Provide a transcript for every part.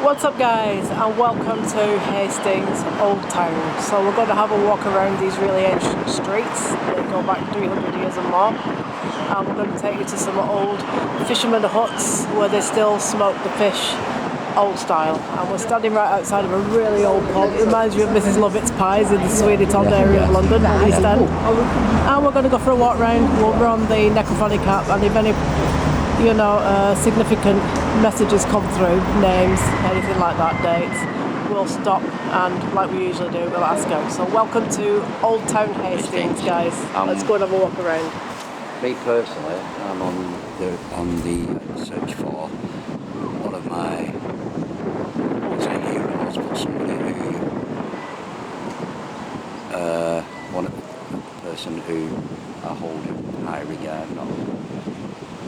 What's up guys, and welcome to Hastings Old Town. So we're going to have a walk around these really ancient streets that go back 300 years and more, and we're going to take you to some old fishermen huts where they still smoke the fish old style. And we're standing right outside of a really old pub. It reminds me of Mrs Lovett's Pies in the Sweeneytown area of London, East End. And we're going to go for a walk round. We're on the necrophonic app, and if any significant messages come through, names, anything like that, dates, we'll stop and, like we usually do, we'll ask out. So welcome to Old Town Hastings, guys. Let's go and have a walk around. Me personally, I'm on the search for one of my heroes, but somebody who, one person who I hold in high regard, not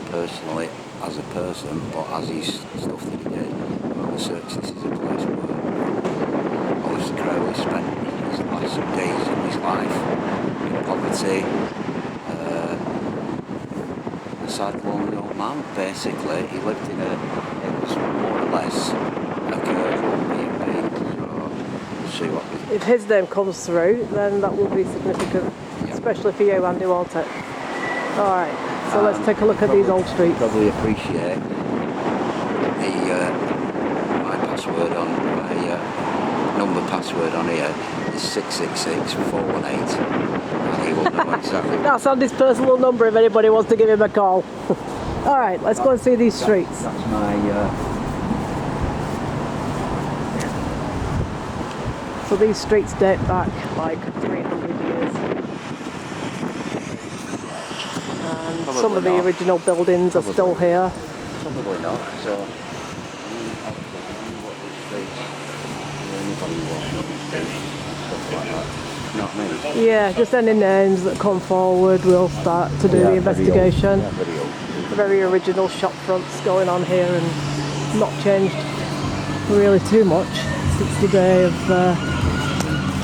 personally as a person, but as his stuff that he did. On the search, this is a place where Aleister Crowley spent his last days of his life in poverty. A sad, lonely old man, basically. He lived in it was more or less a curve B&B, so we'll see what we... If his name comes through, then that will be significant, especially for you, Andy, won't it? Alright. So let's take a look at these old streets. Probably appreciate my password on my number password on here is 666 418, and he will know exactly. That's Andy's personal number if anybody wants to give him a call. All right, let's go and see these streets. That's my. So these streets date back like 300 years. Probably some of the original buildings are still here. Probably not. So, not me. Yeah, just any names that come forward, we'll start to do the investigation. Very original shop fronts going on here, and not changed really too much since the day of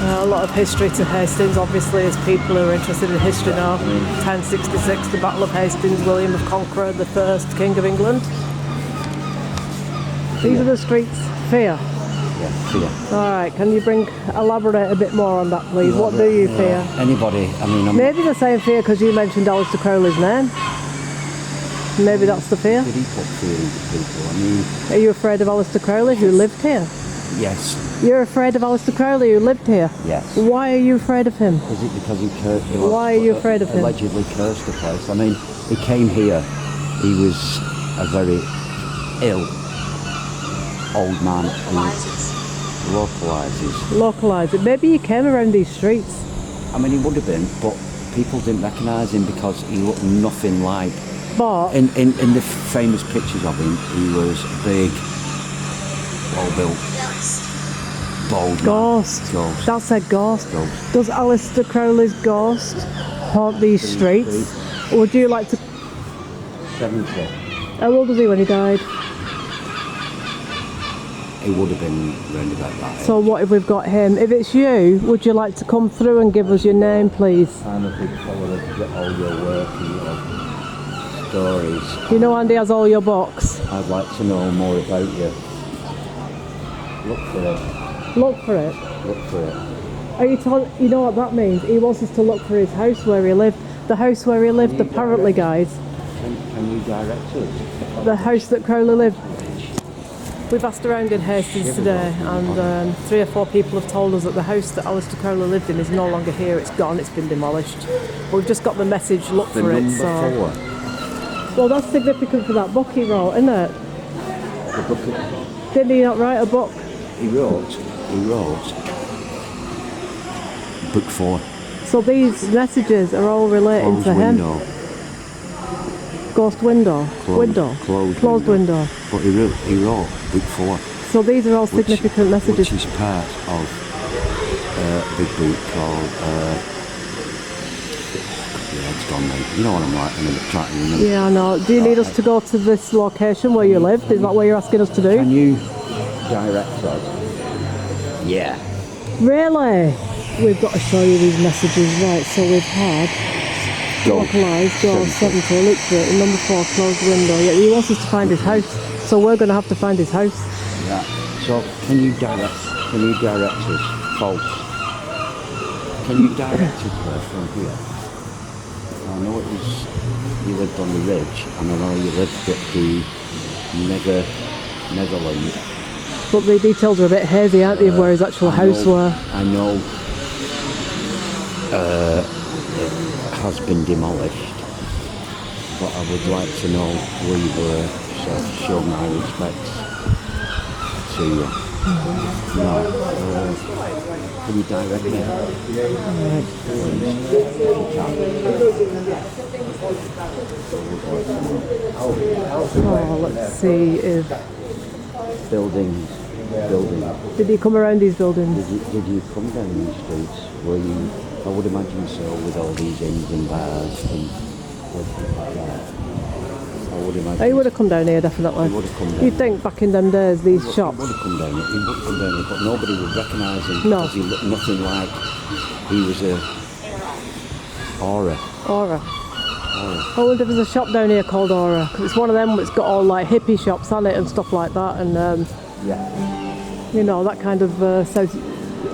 a lot of history to Hastings, obviously, as people who are interested in history now. 1066, the Battle of Hastings, William of Conqueror, the first King of England. These are the streets. Fear. Yeah, fear. Alright, can you elaborate a bit more on that, please? What do you fear? Anybody, I mean... Maybe the same fear because you mentioned Aleister Crowley's name. Maybe that's the fear. Did he put fear into people? I mean... Are you afraid of Aleister Crowley, who lived here? Yes. You're afraid of Aleister Crowley, who lived here? Yes. Why are you afraid of him? Is it because he cursed? Why are you afraid of him? Allegedly cursed the place. I mean, he came here. He was a very ill old man who localises. Maybe he came around these streets. I mean, he would have been, but people didn't recognise him because he looked nothing like. But in the famous pictures of him, he was big, well-built. Ghost. That's a ghost. Does Aleister Crowley's ghost haunt these streets? Would you like to... 70. How old was he when he died? He would have been round about that age. So what if we've got him? If it's you, would you like to come through and give us your name, please? I'm a big follower of all your work and your stories. You know Andy has all your books. I'd like to know more about you. Look for it. Look for it? Look for it. Are you you know what that means? He wants us to look for his house where he lived. The house where he lived, apparently, guys. Can you direct us? The house that Crowley lived. We've asked around in Hastings today, and 3 or 4 people have told us that the house that Aleister Crowley lived in is no longer here. It's gone. It's been demolished. But we've just got the message, look for it. Number 4. Well, that's significant for that book he wrote, isn't it? The book. Didn't he not write a book? He wrote book 4. So these messages are all relating Closed to him. Window. Ghost window. Closed window. But he wrote book 4. So these are all significant messages. Which is part of a big book called it's gone now. You know what I'm like, I'm trying to remember. Yeah, I know. Do you need us to go to this location where you lived? Is that what you're asking us to do? Can you direct us? Yeah. Really? We've got to show you these messages, right? So we've had localised, door 70, look for it, number 4, closed window. Yeah, he wants us to find his house, so we're going to have to find his house. Right. So can you direct us, folks? Can you direct us there from here? I know it was you lived on the ridge, and I know you lived at the Netherlands. But the details are a bit hazy, aren't they, of where his actual house were? I know it has been demolished, but I would like to know where you were, so show my respects to you. No, can you direct me? Right. Oh, let's see if... Buildings. Did he come around these buildings? Did you come down these streets? Were you? I would imagine so, with all these inns and bars and everything like that. I would imagine. He would have come down here, definitely. He would have come down. You'd think back in them days, these shops. He would have come down here. He would have come down here, but nobody would recognise him No. because he looked nothing like he was a aura. Aura. I wonder if there's a shop down here called Aura, because it's one of them that's got all like hippie shops on it and stuff like that, and Yeah. you know, that kind of South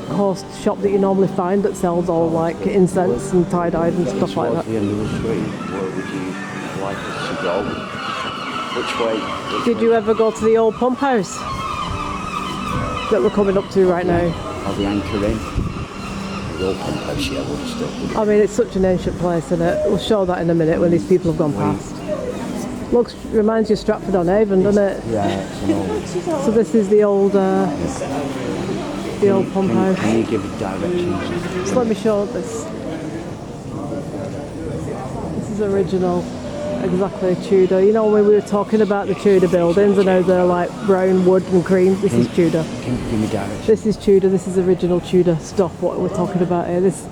Coast shop that you normally find that sells all like incense and tie-dyed and stuff like that. Towards the end of the street, where would you like us to go? Which way? Did you ever go to the old pump house that we're coming up to right now? Or the anchor in? The old pump house, yeah, would have still. I mean, it's such an ancient place, isn't it? We'll show that in a minute when these people have gone past. Reminds you of Stratford-on-Avon, doesn't it? Yeah, it's an old. So this is the old pump house. Can you give directions? Just let me show this. This is original, exactly Tudor. You know when we were talking about the Tudor buildings and how they're like brown wood and cream? This is Tudor. Can you give me directions? This is Tudor. This is original Tudor stuff. What we're talking about here. This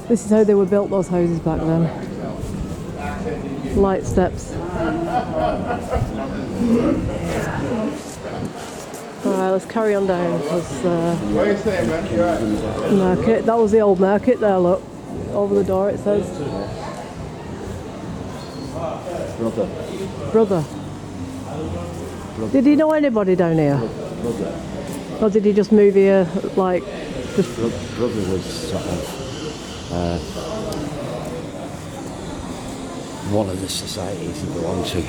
is how they were built, those houses back then. Light steps. Alright, let's carry on down because market. That was the old market there, look. Over the door it says. Brother. Did he know anybody down here? Brother. Or did he just move here like just Brother was sort of one of the societies he belonged to.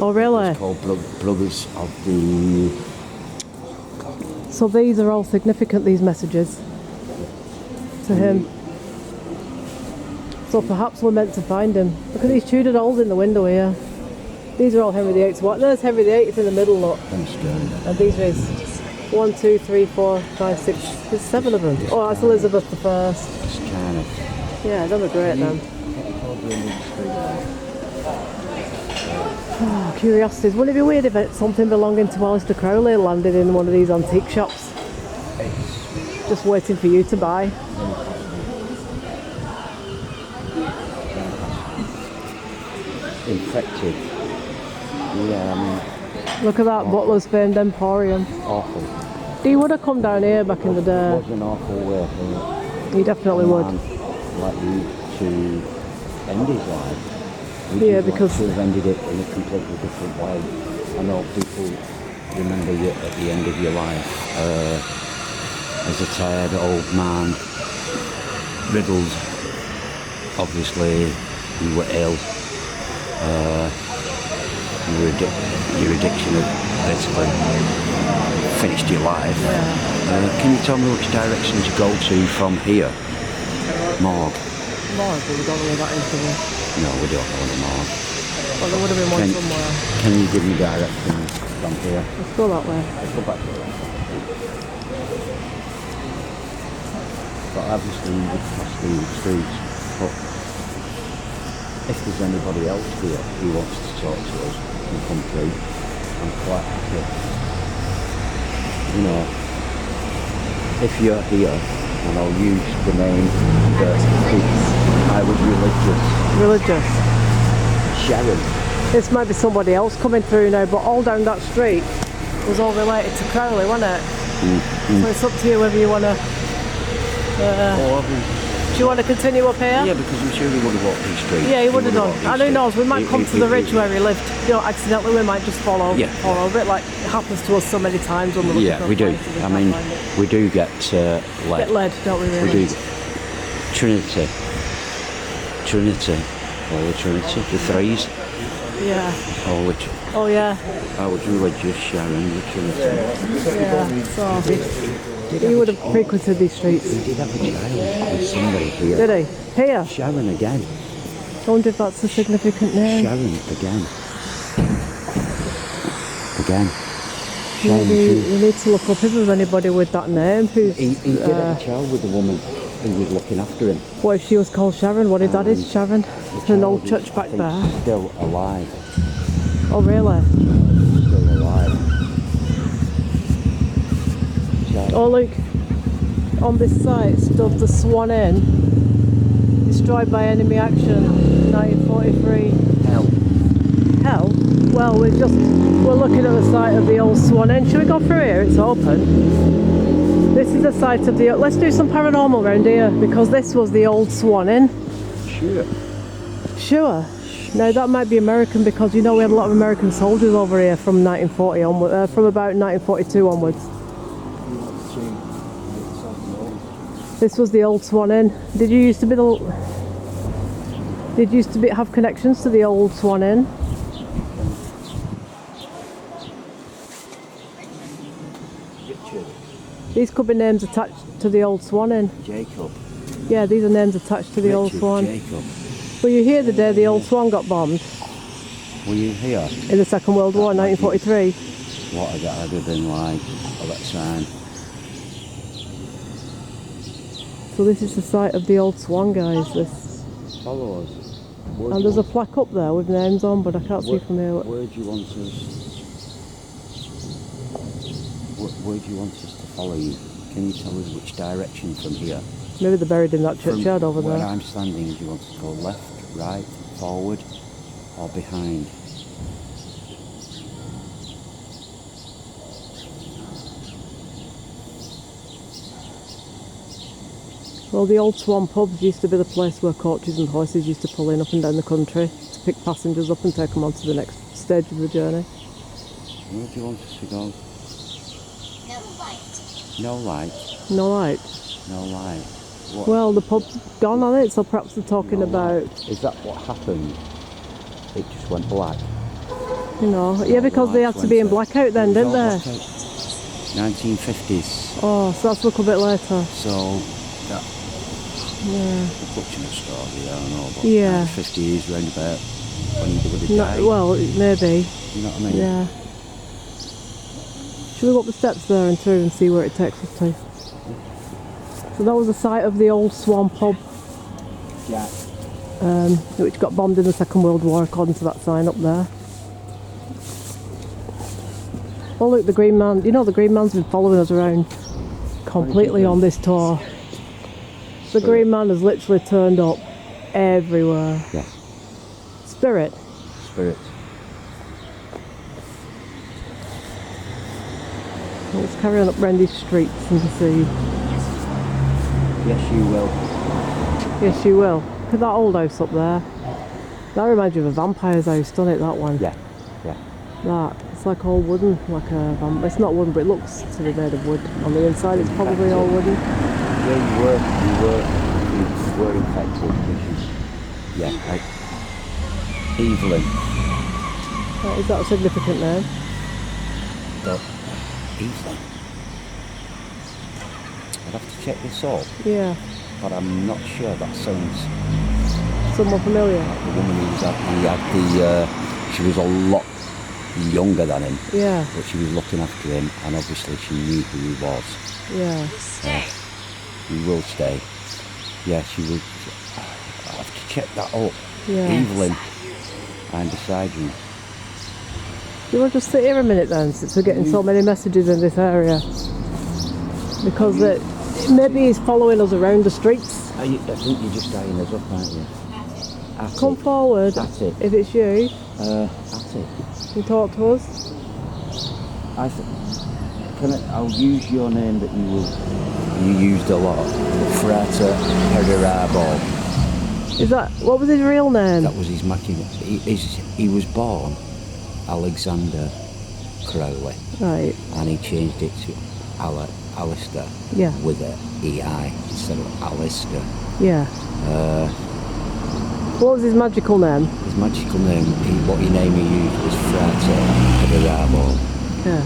Oh really? It's called Brothers of the... So these are all significant, these messages to him. So perhaps we're meant to find him. Look at these Tudor dolls in the window here. These are all Henry VIII's. What? There's Henry VIII in the middle, look. And these are his 1, 2, 3, 4, 5, 6. There's 7 of them. Oh, that's Elizabeth I. It's kind of... Yeah, them are great then. Oh, curiosities. Wouldn't it be weird if something belonging to Aleister Crowley landed in one of these antique shops? Just waiting for you to buy. Infected. Yeah, I mean... Look at that Butler's famed Emporium. Awful. He would have come down here back in the day. It was an awful way for He definitely would. like you to end his life. Yeah, because... to have ended it in a completely different way. I know people remember you at the end of your life as a tired old man, riddled. Obviously, you were ill. Your addiction had basically finished your life. Can you tell me which direction to go to from here? Morgue. Morgue, but we don't know where that is, do we? No, we don't know the morgue. Well, there would have been one somewhere. Can you give me directions from here? Let's go that way. Let's go back here. But obviously you would pass through the streets. But if there's anybody else here who wants to talk to us and come through, I'm quite happy. You know, if you're here, and I'll use the name that I was Religious. Sharon. This might be somebody else coming through now, but all down that street was all related to Crowley, wasn't it? So it's up to you whether you want to... Do you want to continue up here? Yeah, because I'm sure he would have walked these streets. Yeah, he would have done. And who knows, we might come to the ridge where he lived. You know, accidentally we might just fall over it, like it happens to us so many times when we're looking for we do. places, I mean, we do get lead. Get lead, don't we really? We do. Trinity. Holy Trinity. The threes. Yeah. Holy Oh yeah. Our religious Sharon, the Trinity. Yeah, so he would have frequented these streets. He did have a child with somebody here. Did he? Here? Sharon again. I wonder if that's a significant name. Sharon again. Again. Maybe we need to look up if there's anybody with that name who's... He did have a child with the woman who was looking after him. What if she was called Sharon? What if that is Sharon? There's an old church back there. Still alive. Oh really? Still alive. Oh look, on this site stood the Swan Inn, destroyed by enemy action, 1943. Hell? Well, we're looking at the site of the old Swan Inn. Should we go through here? It's open. This is the site of the... Let's do some paranormal around here, because this was the old Swan Inn. Sure. Sure. No, that might be American, because you know we had a lot of American soldiers over here from 1940 onward, from about 1942 onwards. This was the old Swan Inn. Did you used to have connections to the old Swan Inn? Richard. These could be names attached to the old Swan Inn. Jacob. Yeah, these are names attached to the old Swan. Jacob. Were you here the day the old Swan got bombed? Were you here? In the Second World War, 1943. What had it been like at that time? So this is the site of the old Swan, guys. This. Follow us. And there's a plaque up there with names on, but I can't see from here. Where do you want us? Where do you want us to follow you? Can you tell us which direction from here? Maybe they're buried in that churchyard over where there. I'm standing, do you want to go left, right, forward, or behind? Well, the old Swan pubs used to be the place where coaches and horses used to pull in up and down the country to pick passengers up and take them on to the next stage of the journey. Where do you want us to go? No light. No light? No light. What? Well, the pub's gone on it, so perhaps they're talking about... Is that what happened? It just went black? You know, yeah, because they had to be in blackout then, didn't they? 1950s. Oh, so that's a little bit later. So, that... Yeah. Clutching a straw, I don't know, but yeah. 50s, round about when they would have died. Well, maybe. You know what I mean? Yeah. Should we go up the steps there and through and see where it takes us to? So that was the site of the old Swan pub. Yeah. Which got bombed in the Second World War, according to that sign up there. Oh look, the Green Man. You know the Green Man's been following us around completely on this tour. The Green Man has literally turned up everywhere. Yeah. Spirit. Let's carry on up round these streets and see. Yes, you will. Yes, you will. Look at that old house up there. That reminds you of a vampire's house, doesn't it, that one? Yeah, yeah. That. It's like all wooden, like a it's not wooden, but it looks to be made of wood. On the inside it's probably all wooden. Yeah, you were infected, which is, yeah, like, Evelyn. Is that a significant name? But, Evelyn? I'd have to check this up. Yeah. But I'm not sure. That sounds somewhat familiar. Like the woman she was a lot younger than him. Yeah. But she was looking after him, and obviously she knew who he was. Yeah. He will stay. Yeah, she would. I'll have to check that up. Yeah. Evelyn, I'm beside you. You want to just sit here a minute then, since we're getting so many messages in this area? Because maybe he's following us around the streets. I think you're just eyeing us up, aren't you? Come forward, if it's you. Can you talk to us? I'll use your name that you will you used a lot. Frate Herderabo. Is that, what was his real name? That was his Mackie. He was born Alexander Crowley. Right. And he changed it to Aleister. Yeah. With a EI instead of Aleister. Yeah. What was his magical name? His magical name, what name he used was Frate Herderabo. Yeah.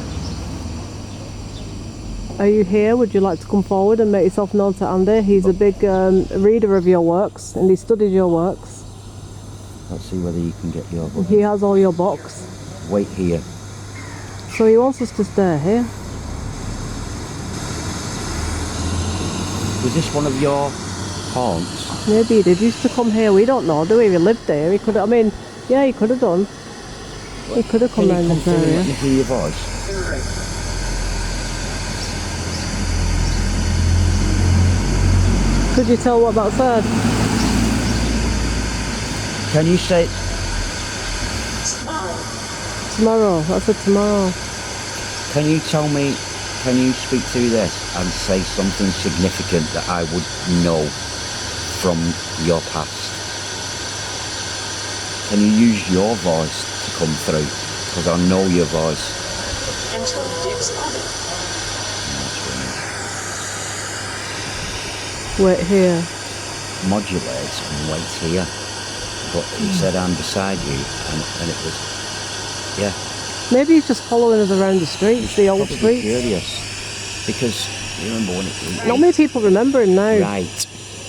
Are you here? Would you like to come forward and make yourself known to Andy? He's a big reader of your works and he studied your works. Let's see whether you can get your book. He has all your books. Wait here. So he wants us to stay here. Was this one of your haunts? Maybe he did used to come here. We don't know, do we? He lived there. He could have, I mean, yeah, he could have done. He could have come round this area. Let me hear your voice. Could you tell what that said? Can you say... Tomorrow. That said tomorrow. Can you tell me, can you speak through this and say something significant that I would know from your past? Can you use your voice to come through? Because I know your voice. Wait here. Modulates and wait here. But it said I'm beside you and it was, yeah. Maybe he's just following us around the streets, the old streets. Curious. Because you remember when it... Not many people remember him now. Right.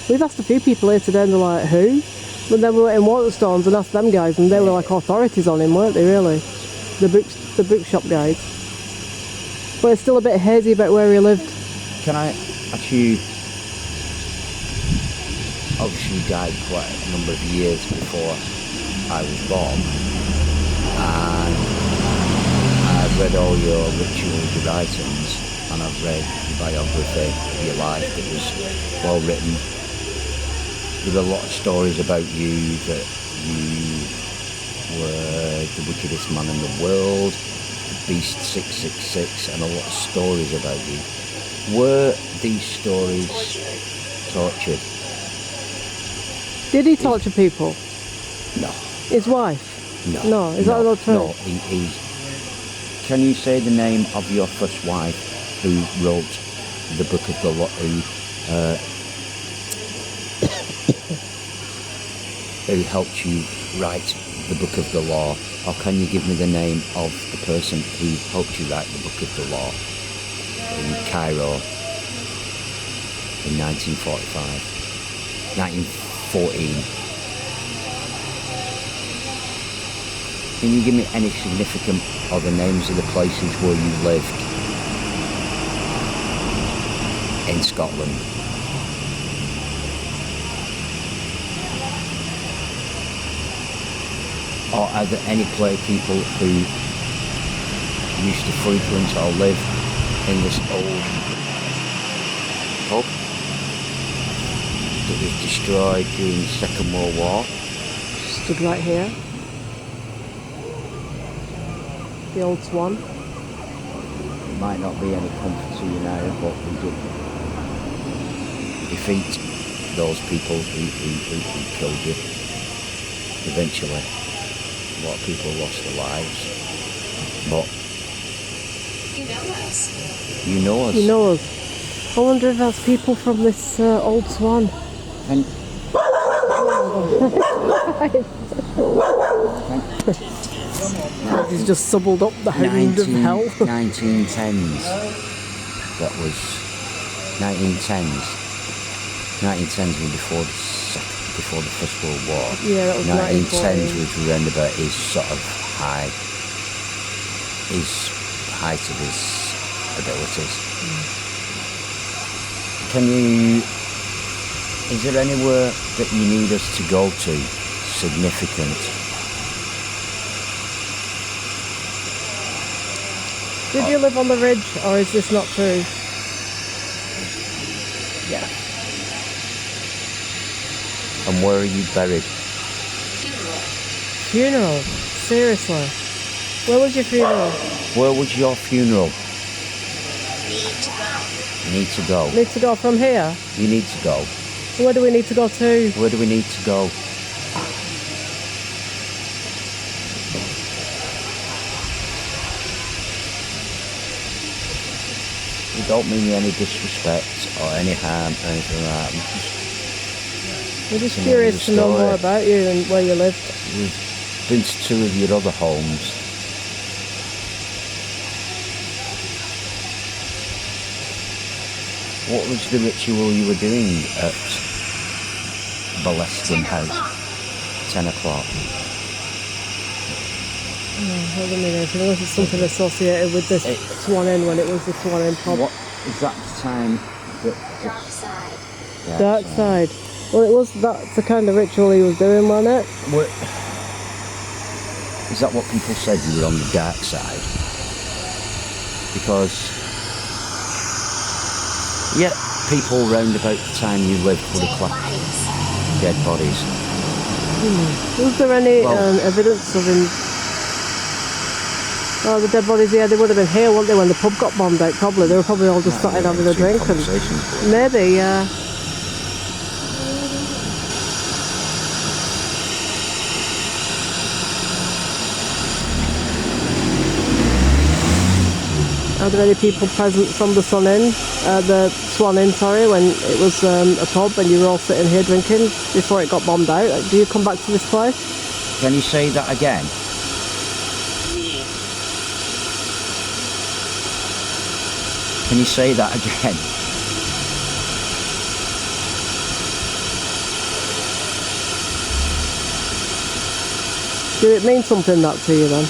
We've asked a few people here today and they're like, who? But then we went in Waterstones and asked them guys and they were like authorities on him, weren't they really? The bookshop guys. But it's still a bit hazy about where he lived. Can I ask you... Obviously he died quite a number of years before I was born. And I've read all your rituals, your writings, and I've read your biography of your life that was well written. There were a lot of stories about you, that you were the wickedest man in the world, the Beast 666, and a lot of stories about you. Were these stories tortured? Did he torture people? No. His wife? No. No, is that not true? No, Can you say the name of your first wife who wrote the Book of the Law, who helped you write the Book of the Law? Or can you give me the name of the person who helped you write the Book of the Law in Cairo in 1914? Can you give me any significant other names of the places where you lived in Scotland? Or are there any people who used to frequent or live in this old pub that was destroyed during the Second World War? Stood right here. The old Swan. It might not be any comfort to you now, but we did defeat those people who killed you. Eventually, a lot of people lost their lives. But you know us. You know us. You know us. I wonder if that's people from this old Swan. And He's just subbled up the hound of hell. 1910s. That was 1910s. 1910s were before the First World War. Yeah, that was 1910s was around about his sort of height of his abilities. Is there anywhere that you need us to go to significant? Did you live on the ridge, or is this not true? Yeah. And where are you buried? Funeral? Seriously? Where was your funeral? Where was your funeral? You need to go. Need to go from here? You need to go. Where do we need to go to? Where do we need to go? We don't mean you any disrespect or any harm or anything like that. We're just curious to know more about you and where you lived. We've been to 2 of your other homes. What was the ritual you were doing at Balestin House? 10 o'clock. Hold on a minute. Unless it's something associated with this Swan Inn when it was the Swan Inn pub. What is that the time that... Dark side. Dark side. Well, that's the kind of ritual he was doing, wasn't it? What, is that what people said, you were on the dark side? Because, yeah, people round about the time you lived would have clapped dead bodies. Was there any evidence of him? Oh, the dead bodies, yeah, they would have been here, wouldn't they, when the pub got bombed out, probably. They were probably all just starting having a drink. And maybe, yeah. Are there any people present from the Swan Inn, when it was a pub and you were all sitting here drinking before it got bombed out? Do you come back to this place? Can you say that again? Can you say that again? Did it mean something that to you then?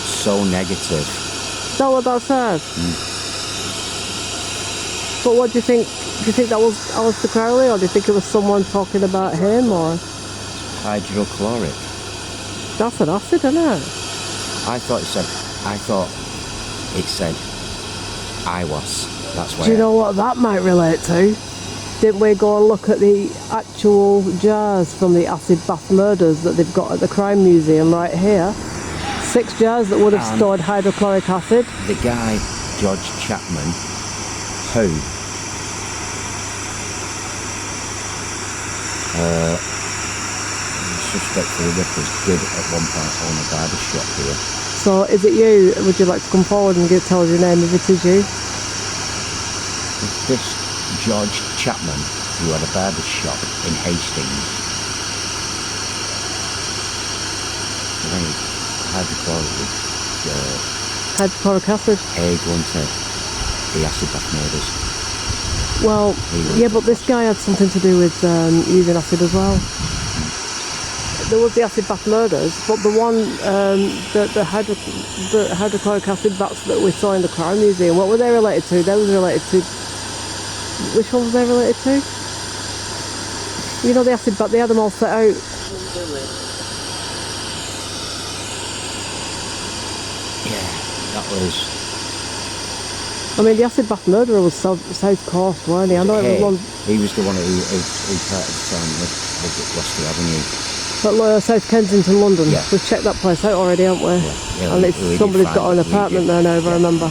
So negative. Is that what that says? But what do you think? Do you think that was Aleister Crowley, or do you think it was someone talking about him, or? Hydrochloric. That's an acid, isn't it? I thought it said I was. That's why. Do you know what that might relate to? Didn't we go and look at the actual jars from the acid bath murders that they've got at the crime museum right here? 6 jars that would have stored hydrochloric acid. The guy, George Chapman, who suspect for the Rippers, did at one point own a barber shop here. So is it you? Would you like to come forward and tell us your name if it is you? It's this George Chapman who had a barber shop in Hastings. Hydrochloric acid? Going to the acid bath murders. Well, yeah, but this guy had something to do with using acid as well. There was the acid bath murders, but the one, the hydrochloric acid baths that we saw in the crime museum, what were they related to? They were related to... Which one was they related to? You know the acid bath, they had them all set out. Yeah, that was... I mean, the acid bath murderer was South Coast, weren't he? I know it was one... He was the one who part of the time lived at Gloucester Avenue. But South Kensington, London. Yeah. We've checked that place out already, haven't we? Yeah, and somebody's got an apartment there now, if I remember.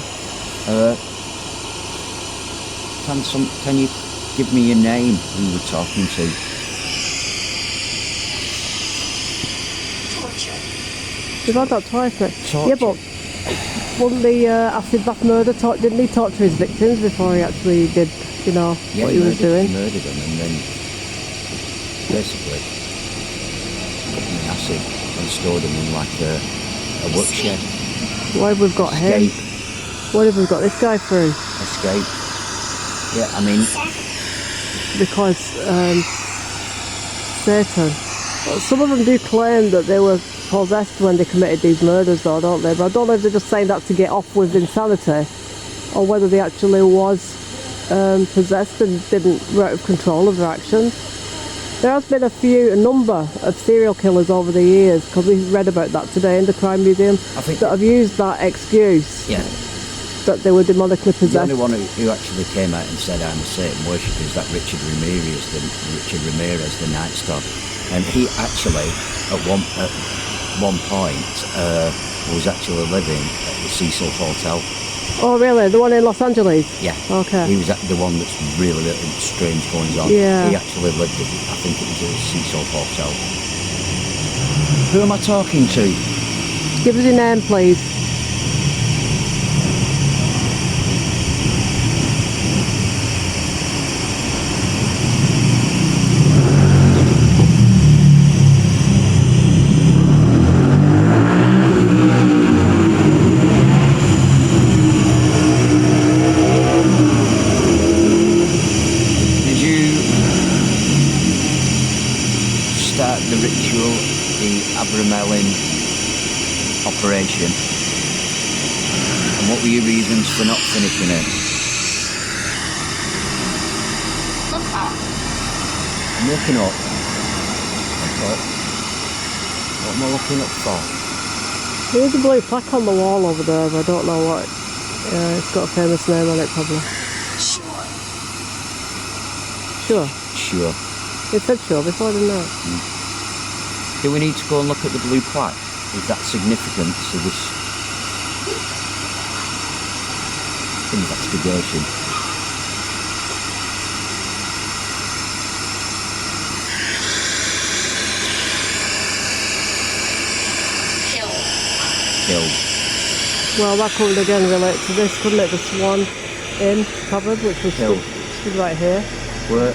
Can you give me your name, who you were talking to? You've had that twice, mate. Torture. Yeah, but wasn't the acid bath murder, didn't he torture his victims before he actually did, what he was doing? He murdered them and then basically put them in acid and stored them in like a workshed. Why have we got him? What have we got this guy through? Escape. Yeah, I mean... Because Satan. Some of them do claim that they were possessed when they committed these murders though, don't they? But I don't know if they're just saying that to get off with insanity, or whether they actually was possessed and were out of control of their actions. There has been a number of serial killers over the years, because we read about that today in the crime museum, that have used that excuse. Yeah. That they were demonically possessed. The only one who actually came out and said I'm a Satan worshipper is that Richard Ramirez, the Night Stalker, and he actually at one point who was actually living at the Cecil Hotel. Oh, really? The one in Los Angeles? Yeah. Okay. He was the one that's really strange goings on. Yeah. He actually lived at, I think it was a Cecil Hotel. Who am I talking to? Give us your name, please. The ritual, the Abramelin operation, and what were your reasons for not finishing it? I'm looking up. Okay. What am I looking up for? There's a blue plaque on the wall over there, but I don't know what. It's got a famous name on it, probably. Sure. Sure. It said sure before, didn't it? Do we need to go and look at the blue plaque? Is that significant to this investigation? Killed. Well, that could again relate to this, couldn't it? The Swan Inn cupboard, which was stood right here. Were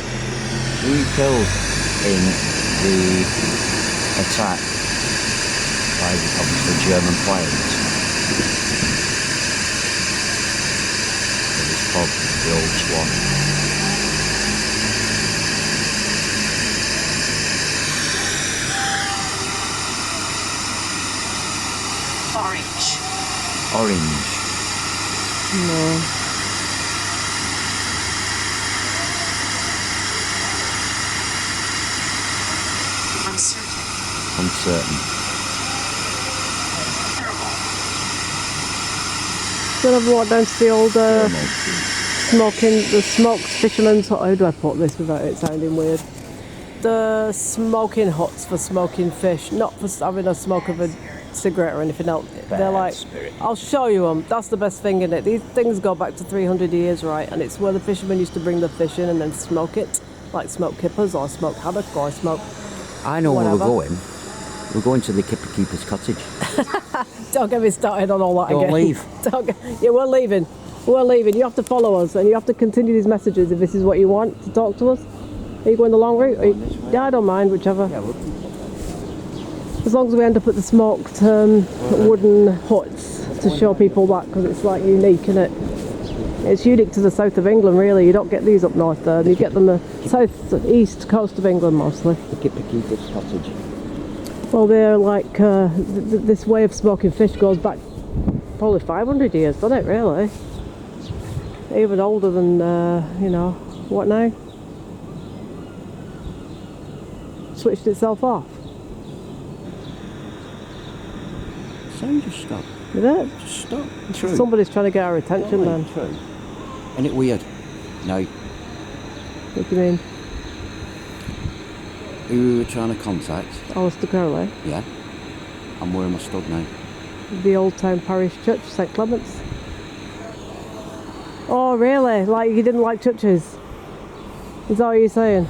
killed in the attack by obviously German planes? In this pub, the Old Swan. Orange. No. Uncertain. Then I've walked down to the old the smoked fisherman's hut. How do I put this without it sounding weird? The smoking huts for smoking fish, not for having a smoke of a cigarette or anything else. They're like, I'll show you them. That's the best thing in it. These things go back to 300 years, right? And it's where the fishermen used to bring the fish in and then smoke it, like smoked kippers or smoked haddock or smoked. I know whatever. where we're going. We're going to the Kipper Keeper's cottage. Don't get me started on all that Don't again. leave. Yeah, we're leaving. We're leaving. You have to follow us and you have to continue these messages if this is what you want to talk to us. Are you going the long route? Yeah, I don't mind, whichever. Yeah, as long as we end up at the smoked wooden huts to show people that, because it's like unique, isn't it? It's unique to the south of England, really. You don't get these up north there. You get them the south-east coast of England mostly. the Kipper Keeper's cottage. Well, they're like, this way of smoking fish goes back probably 500 years, doesn't it, really? Even older than, you know, what now? Switched itself off. Sound just stopped. Did it? Just stop. True. Somebody's trying to get our attention then. True. Isn't it weird? No. What do you mean? Who we were trying to contact? Aleister Crowley. Yeah. And where am I stood now? The Old Town Parish Church, St Clement's. Oh, really? Like you didn't like churches? Is that what you're saying?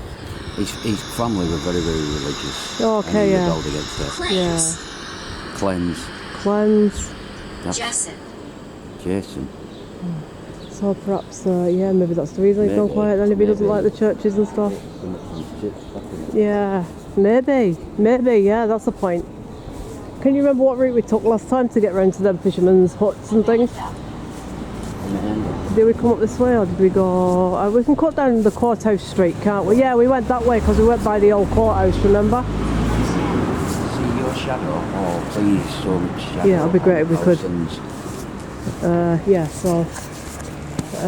His family were very, very religious. Oh, okay, and he yeah. rebelled against it. Yeah. Cleanse. Jason. Jason. So perhaps, yeah, maybe that's the reason he's gone Maybe, quiet then if he doesn't maybe. like the churches and stuff. Yeah, maybe, yeah, that's the point. Can you remember what route we took last time to get round to them fishermen's huts and things? Did we come up this way or did we go... we can cut down the courthouse street, can't we? Yeah, we went that way because we went by the old courthouse, remember? See your shadow? Oh, please, so much shadow. Yeah, it'd be great if we could. Thousands. Yeah, so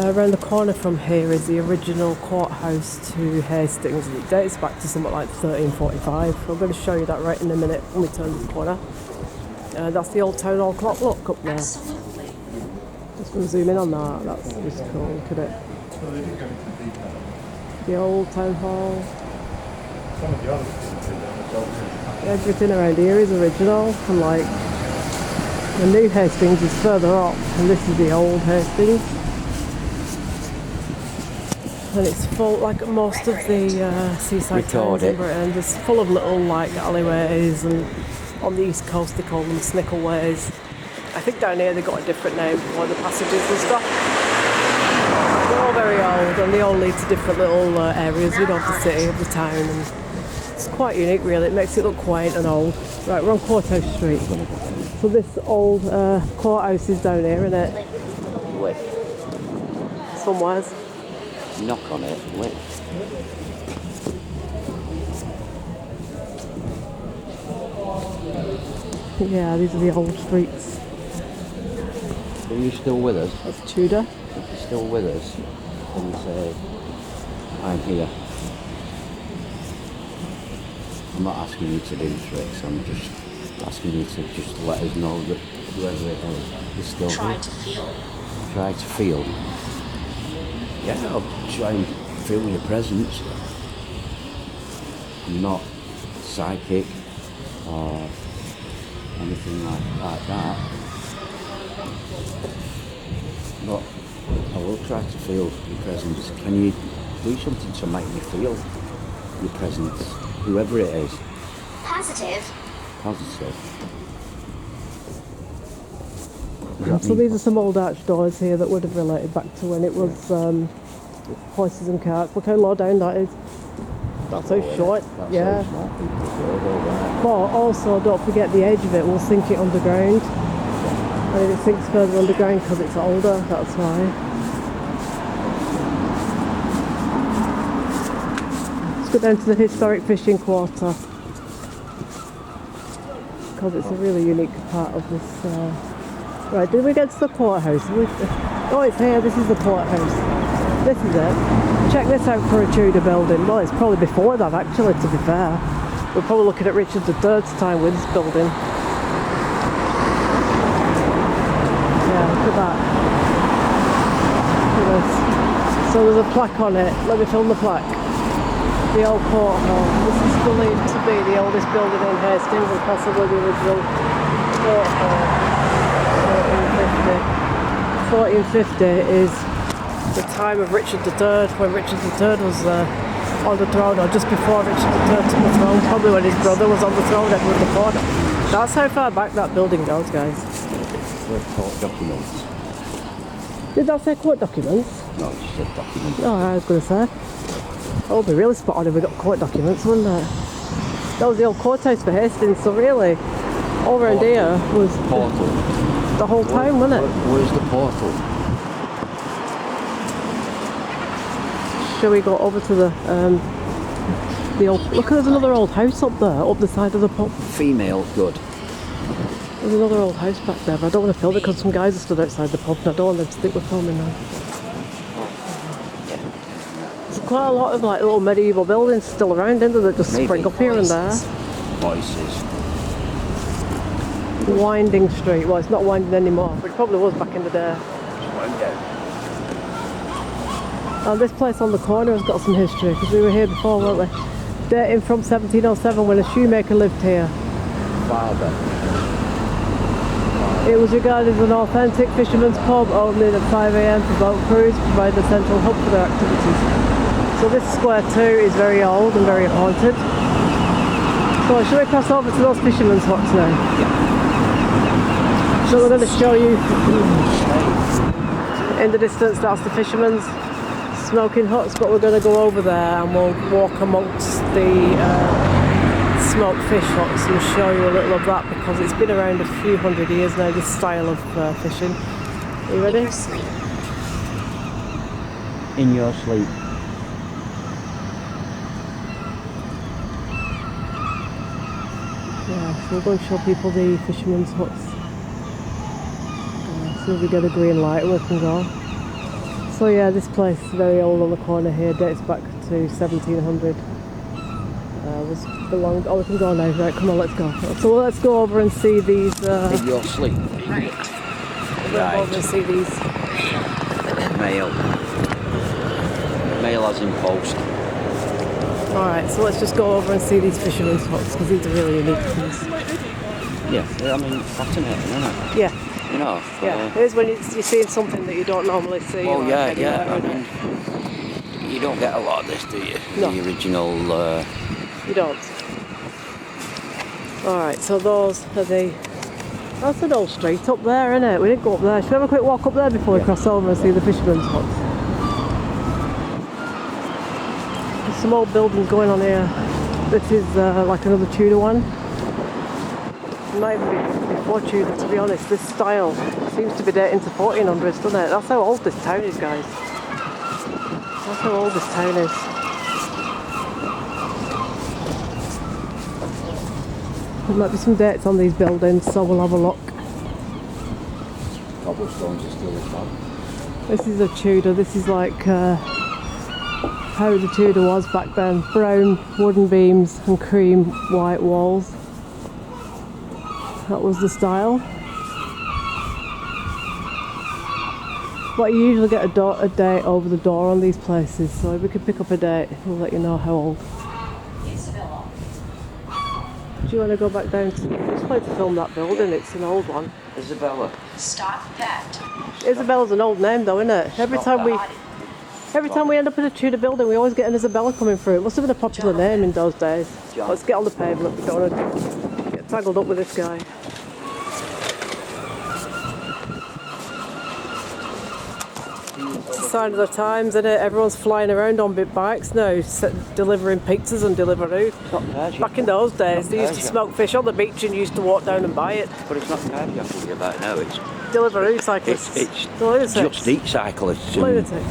around the corner from here is the original courthouse to Hastings. It dates back to something like 1345. I'm going to show you that right in a minute when we turn the corner. That's the old town hall clock. Look up there. Just going to zoom in on that. That's just cool. Look at it. The old town hall. Everything around here is original. And like The new Hastings is further up, and this is the old Hastings. And it's full, like most of the seaside towns in Britain, it's full of little like alleyways, and on the east coast they call them snickleways. I think down here they've got a different name for the passages and stuff. They're all very old, and they all lead to different little areas, you know, of the city, of the town, and it's quite unique really. It makes it look quaint and old. Right, we're on Courthouse Street. So this old courthouse is down here, isn't it? Wait. Somewheres. Knock on it. Wait. Yeah, these are the old streets. Are you still with us? That's Tudor. If you're still with us, then you say, I'm here. I'm not asking you to do tricks, I'm just asking you to just let us know that whoever it is still Try here. to feel. Try to feel. Yeah, I'll try and feel your presence. I'm not psychic or anything like that. But I will try to feel your presence. Can you do something to make me feel your presence? Whoever it is. Positive. Positive. So these are some old arch doors here that would have related back to when it was horses and carts. Look how low down that is. That's so short. Yeah. But also don't forget the edge of it will sink it underground. And it sinks further underground because it's older, that's why. Let's go down to the historic fishing quarter. Because it's a really unique part of this. Right, did we get to the courthouse? Oh, it's here, this is the courthouse. This is it. Check this out for a Tudor building. Well, it's probably before that actually, to be fair. We're probably looking at Richard III's time with this building. Yeah, look at that. Look at this. So there's a plaque on it. Let me film the plaque. The old court hall. This is believed to be the oldest building in Hastings and possibly the original court hall. 1450 is the time of Richard III, when Richard III was on the throne, or just before Richard III took the throne, probably when his brother was on the throne, Edward IV. That's how far back that building goes, guys. Court documents. Did that say court documents? No, it just said documents. Oh, I was going to say. That would be really spot on if we got court documents, wouldn't it? That was the old courthouse for Hastings, so really, all around here was Portal. the whole town, wasn't it? Where's the portal? Shall we go over to the old... Look, there's another old house up there, up the side of the pub. Female, good. There's another old house back there, but I don't want to film it because some guys are stood outside the pub and I don't want them to think we're filming now. There's quite a lot of like little medieval buildings still around, isn't there, that just spring up here and there. Voices. Winding Street. Well, it's not winding anymore, but it probably was back in the day. And this place on the corner has got some history because we were here before, weren't we? Dating from 1707 when a shoemaker lived here. Father. It was regarded as an authentic fisherman's pub, opening at 5 AM for boat crews, providing a central hub for their activities. So this square too is very old and very haunted. So shall we cross over to those fishermen's huts now? Yeah. So we're going to show you in the distance, that's the fishermen's smoking huts, but we're going to go over there and we'll walk amongst the smoked fish huts and show you a little of that because it's been around a few hundred years now, this style of fishing. Are you ready? In your sleep. Yeah, so we're going to show people the fishermen's huts. As soon as we get a green light we can go. So yeah, this place is very old on the corner here, dates back to 1700. Was belonged. Oh, we can go now. Right, come on, let's go. So let's go over and see these. In your sleep. Right. Go over and see these. Male. Male as in post. Alright, so let's just go over and see these fishermen's huts because these are really unique things. Yeah, I mean, it's fascinating, isn't it? Yeah, You know? yeah. It is when you're seeing something that you don't normally see. Oh, like, yeah, anywhere, I innit? mean, you don't get a lot of this, do you? No. The original... You don't. Alright, so those are the... That's an old street up there, isn't it? We didn't go up there. Should we have a quick walk up there before we cross over and see the fisherman's huts? There's some old buildings going on here. This is like another Tudor one. It might even be before Tudor, to be honest. This style seems to be dating to 1400s, doesn't it? That's how old this town is, guys. That's how old this town is. There might be some dates on these buildings, so we'll have a look. Cobblestones are still as well. This is a Tudor. This is like how the Tudor was back then. Brown wooden beams and cream white walls. That was the style. But you usually get a date over the door on these places, so if we could pick up a date, we'll let you know how old. Do you want to go back down to this place to film that building? It's an old one. Isabella. Stop that. Isabella's an old name though, isn't it? Every time we end up in a Tudor building, we always get an Isabella coming through. It must have been a popular name in those days. John. Let's get on the pavement. We don't want to get tangled up with this guy. It's a sign of the times, isn't it? Everyone's flying around on big bikes now, delivering pizzas and Deliveroo. Back in those days, they used to smoke fish on the beach and used to walk down and buy it. But it's not cardio I'm talking about now, it's Deliveroo cyclists. it's Lunatics. just eat cyclists and Lunatics.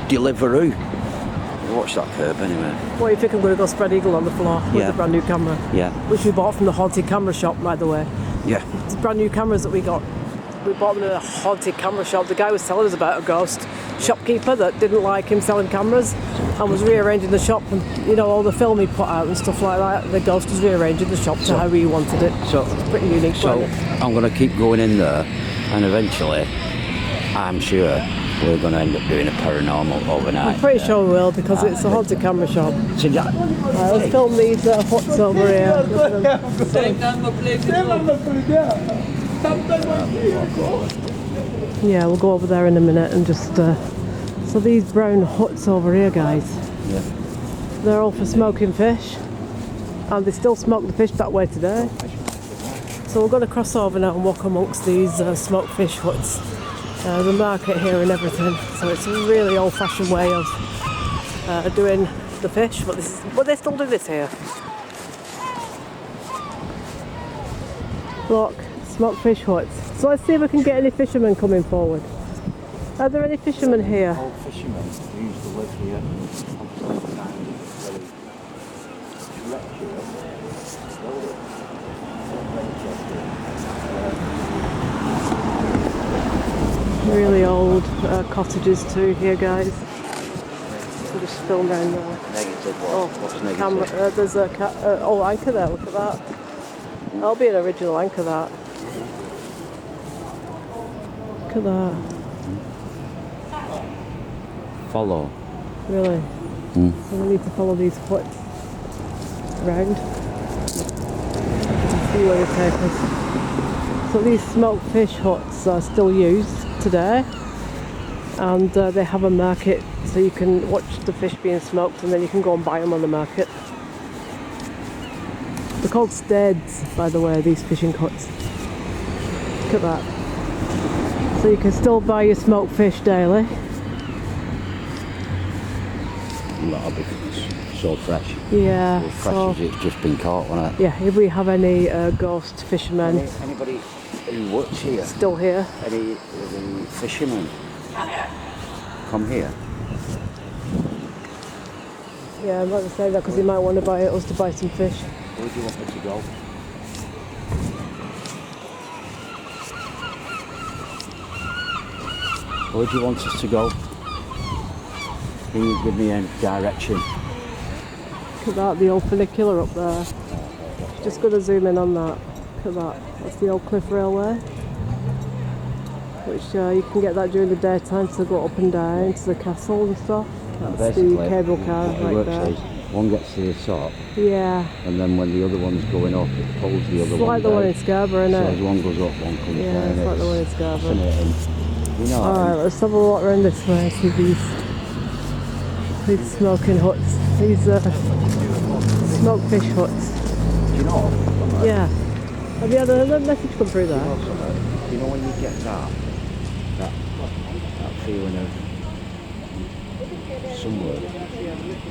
Deliveroo. Watch that curb anyway. What do you think I'm going to go spread eagle on the floor with Yeah. the brand new camera? Yeah. Which we bought from the haunted camera shop, by the way. Yeah. It's brand new cameras that we got. We bought them in a haunted camera shop. The guy was telling us about a ghost shopkeeper that didn't like him selling cameras and was rearranging the shop, and you know, all the film he put out and stuff like that. The ghost was rearranging the shop to how he wanted it. So It's pretty unique. So wasn't it? I'm going to keep going in there, and eventually, I'm sure we're going to end up doing a paranormal overnight. I'm pretty sure we will, because it's a haunted camera shop. So that, Right, let's film these huts over here. Look at them. Yeah, we'll go over there in a minute and just... So these brown huts over here, guys, yeah. they're all for smoking fish, and they still smoke the fish that way today. So we're going to cross over now and walk amongst these smoked fish huts. The market here and everything. So it's a really old-fashioned way of doing the fish, but they still do this here. Look, smoked fish huts. So let's see if we can get any fishermen coming forward. Are there any fishermen here? Old fishermen who used to live here. Really old cottages too here, guys. So just film down there. Negative what? Oh, What's negative? camera. There's a anchor there. Look at that. That'll be an original anchor. That. Look at that. Follow. Really. Mm. So we need to follow these huts around to see where they take us. So these smoked fish huts are still used today, and they have a market, so you can watch the fish being smoked and then you can go and buy them on the market. They're called steads, by the way, these fishing huts. Look at that. So you can still buy your smoked fish daily. That'll be so fresh. Yeah. As fresh So as it's just been caught, won't it? yeah, if we have any ghost fishermen Anybody who works here? still here. Any fishermen? Come here. Yeah, I'm about to say that because he might want to buy us to buy some fish. Where do you want me to go? Where do you want us to go? Can you give me a direction? Look at that, the old funicular up there. Just going to zoom in on that. Look at that. That's the old cliff railway. Which you can get that during the daytime to go up and down to the castle and stuff. That's the cable car right there. one gets to the top, Yeah. and then when the other one's going up, it pulls the other It's one like the down. one in Scarborough, isn't So it? as one goes up, one comes Yeah, down. it's like the one in Scarborough. Fascinating. You know, Alright, let's have a walk around this way, see these smoking huts. These smoked fish huts. do you know? Yeah. Have you had a message come through there? You know when you get that feeling of somewhere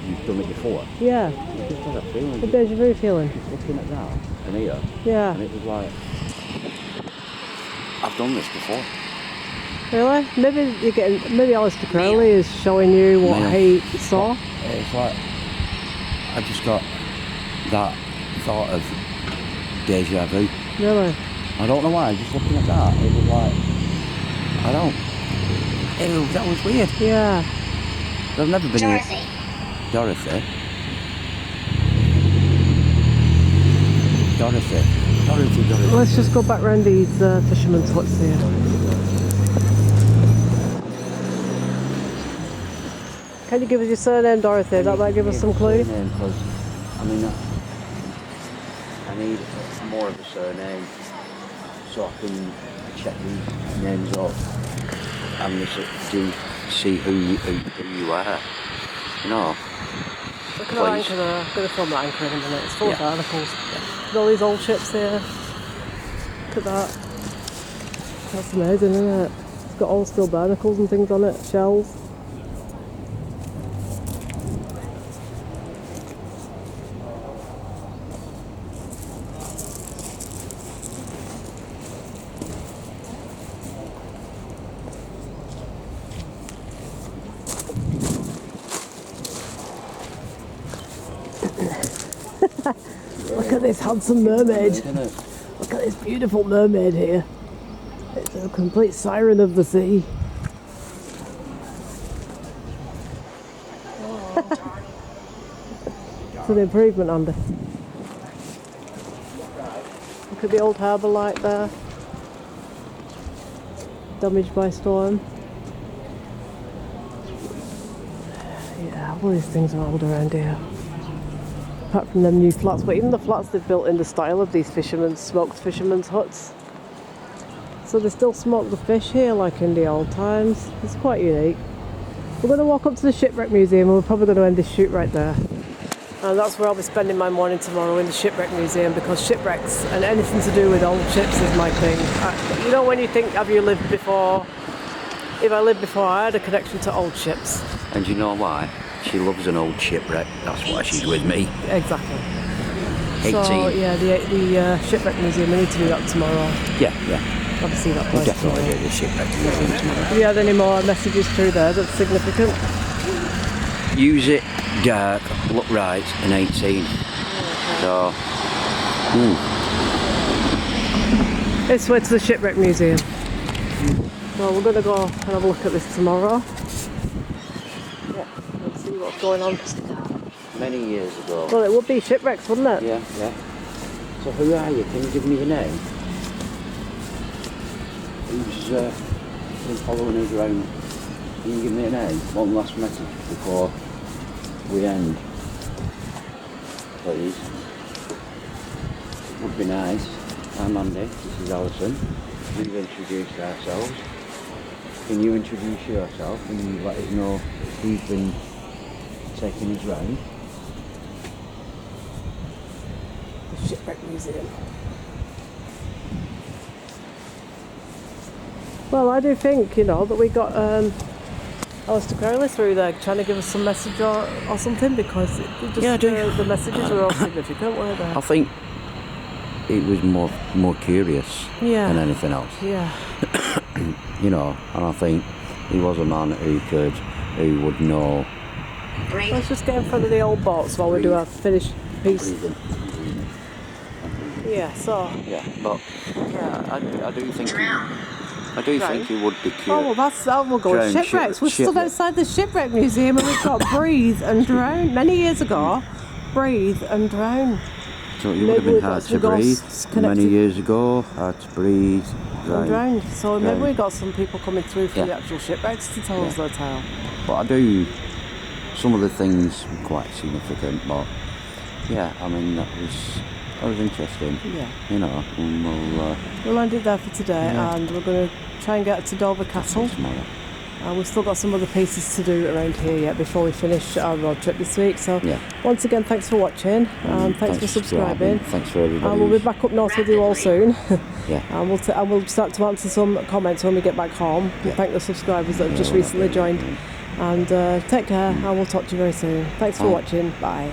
you've done it before. Yeah. You just had that feeling. The deja vu feeling. Just looking at that and here, Yeah. and it was like, I've done this before. Really? Maybe Aleister Crowley is showing you what Maybe. he saw. It's like I just got that thought of deja vu. Really? I don't know why. Just looking at that, it was like that was weird. Yeah. I've never been Dorothy. here. Dorothy. Let's just go back round these fishermen's huts here. Can you give us your surname, Dorothy? That might give us some clue. Because I mean, I need more of a surname so I can check these names up and just do see who you are. You know. Look at that anchor there. I'm going to film that anchor in a minute. It's full of barnacles. Look at all these old ships here. Look at that. That's amazing, isn't it? It's got all steel barnacles and things on it, shells. Look at this handsome mermaid. Look at this beautiful mermaid here. It's a complete siren of the sea. It's an improvement, Andy. Look at the old harbour light there. Damaged by storm. Yeah, all these things are old around here. Apart from them new flats, but even the flats they've built in the style of these smoked fishermen's huts. So they still smoke the fish here like in the old times. It's quite unique. We're going to walk up to the Shipwreck Museum and we're probably going to end this shoot right there. And that's where I'll be spending my morning tomorrow, in the Shipwreck Museum, because shipwrecks and anything to do with old ships is my thing. You know, when you think, have you lived before? If I lived before, I had a connection to old ships. And you know why? She loves an old shipwreck. That's why she's with me. Exactly. 18. So yeah, the Shipwreck Museum, we need to do that tomorrow. Yeah. I'll see that We'll place definitely tomorrow. do the shipwreck museum tomorrow. Have you had any more messages through there that's significant? Use it dark, look right, and 18. So, This way to the Shipwreck Museum. Well, we're going to go and have a look at this tomorrow. Yeah, and see what's going on. many years ago. Well, it would be shipwrecks, wouldn't it? Yeah. So who are you? Can you give me your name? Who's been following us around? Can you give me a name? One last message before we end, please. Would be nice. I'm Andy, this is Alison. We've introduced ourselves. Can you introduce yourself and let us know who's been taking us round? The Shipwreck Museum. Well, I do think, that we got Aleister Crowley through there trying to give us some message or something, because the messages were all significant, weren't they? I think it was more curious than anything else. Yeah. And I think he was a man who would know. Let's just get in front of the old boats while we do our finished piece. Yeah, so. Yeah, but I do think he would be curious. Oh, well, we'll go with shipwrecks. We're stood outside the Shipwreck Museum and we've got Breathe and Drown. Many years ago, Breathe and Drown. So it would have been hard to breathe many years ago. Hard to breathe. And Drown. So maybe we got some people coming through from the actual shipwrecks to tell us their tale. But I do some of the things were quite significant, but yeah, I mean that was interesting. Yeah. You know, and We'll land it there for today, Yeah. and we're going to try and get to Dover Castle. tomorrow. We've still got some other pieces to do around here yet before we finish our road trip this week. So Yeah. once again, thanks for watching, and thanks for subscribing. Thanks for everybody. And we'll be back up north with you all soon. Yeah. And we'll start to answer some comments when we get back home. We thank the subscribers that have just recently joined. And take care, and we'll talk to you very soon. Thanks for Bye. watching. Bye.